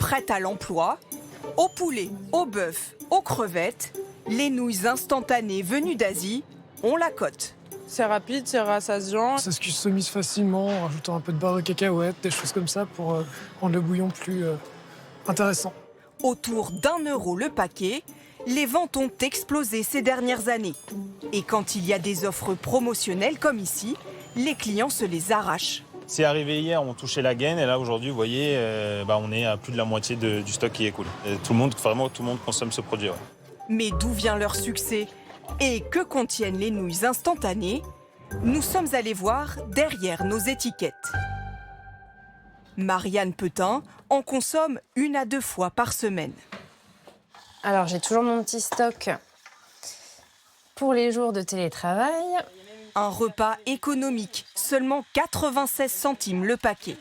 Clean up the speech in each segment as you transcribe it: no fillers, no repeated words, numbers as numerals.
Prêtes à l'emploi, au poulet, au bœuf, aux crevettes, les nouilles instantanées venues d'Asie ont la cote. C'est rapide, c'est rassasiant. Ça se customise facilement en rajoutant un peu de beurre de cacahuète, des choses comme ça pour rendre le bouillon plus intéressant. Autour d'1 € le paquet, les ventes ont explosé ces dernières années. Et quand il y a des offres promotionnelles comme ici, les clients se les arrachent. C'est arrivé hier, on touchait la gaine et là aujourd'hui, vous voyez, on est à plus de la moitié du stock qui est cool. Et tout le monde consomme ce produit. Ouais. Mais d'où vient leur succès? Et que contiennent les nouilles instantanées? Nous sommes allés voir derrière nos étiquettes. Marianne Petain en consomme 1 à 2 fois par semaine. Alors, j'ai toujours mon petit stock pour les jours de télétravail. Un repas économique, seulement 96 centimes le paquet.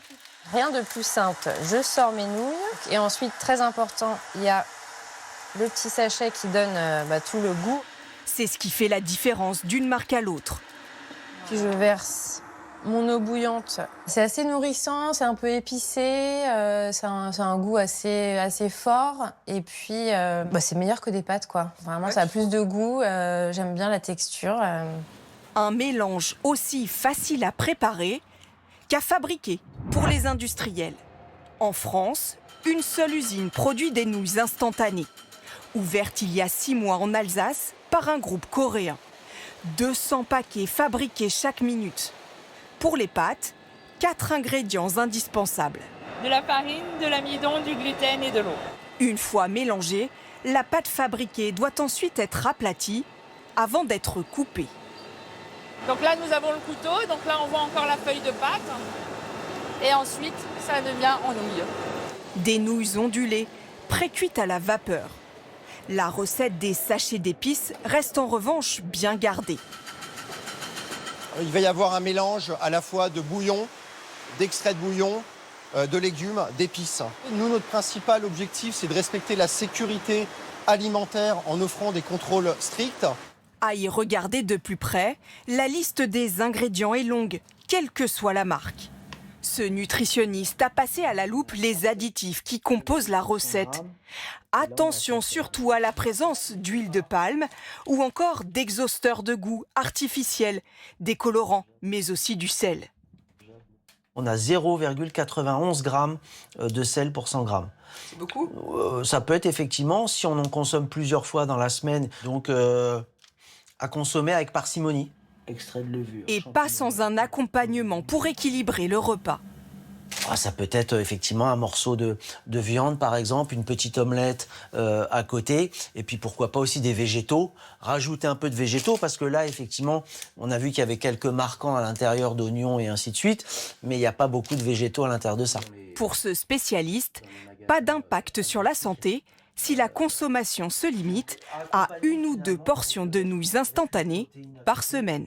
Rien de plus simple. Je sors mes nouilles. Et ensuite, très important, il y a le petit sachet qui donne tout le goût. C'est ce qui fait la différence d'une marque à l'autre. Puis je verse mon eau bouillante. C'est assez nourrissant, c'est un peu épicé, c'est un goût assez fort. Et puis, c'est meilleur que des pâtes, quoi. Vraiment, ça a plus de goût. J'aime bien la texture. Un mélange aussi facile à préparer qu'à fabriquer pour les industriels. En France, une seule usine produit des nouilles instantanées. Ouverte il y a 6 mois en Alsace par un groupe coréen. 200 paquets fabriqués chaque minute. Pour les pâtes, 4 ingrédients indispensables. De la farine, de l'amidon, du gluten et de l'eau. Une fois mélangée, la pâte fabriquée doit ensuite être aplatie avant d'être coupée. Donc là, nous avons le couteau. Donc là, on voit encore la feuille de pâte. Et ensuite, ça devient en nouilles. Des nouilles ondulées, pré-cuites à la vapeur. La recette des sachets d'épices reste en revanche bien gardée. Il va y avoir un mélange à la fois de bouillon, d'extrait de bouillon, de légumes, d'épices. Nous, notre principal objectif, c'est de respecter la sécurité alimentaire en offrant des contrôles stricts. À y regarder de plus près, la liste des ingrédients est longue, quelle que soit la marque. Ce nutritionniste a passé à la loupe les additifs qui composent la recette. Attention surtout à la présence d'huile de palme ou encore d'exhausteurs de goût artificiels, des colorants, mais aussi du sel. On a 0,91 grammes de sel pour 100 grammes. C'est beaucoup. Ça peut être effectivement, si on en consomme plusieurs fois dans la semaine, donc à consommer avec parcimonie. Extrait de levure. Et pas sans un accompagnement pour équilibrer le repas. Ça peut être effectivement un morceau de viande, par exemple, une petite omelette à côté. Et puis pourquoi pas aussi des végétaux. Rajouter un peu de végétaux parce que là, effectivement, on a vu qu'il y avait quelques marquants à l'intérieur d'oignons et ainsi de suite. Mais il n'y a pas beaucoup de végétaux à l'intérieur de ça. Pour ce spécialiste, pas d'impact sur la santé si la consommation se limite à 1 ou 2 portions de nouilles instantanées par semaine.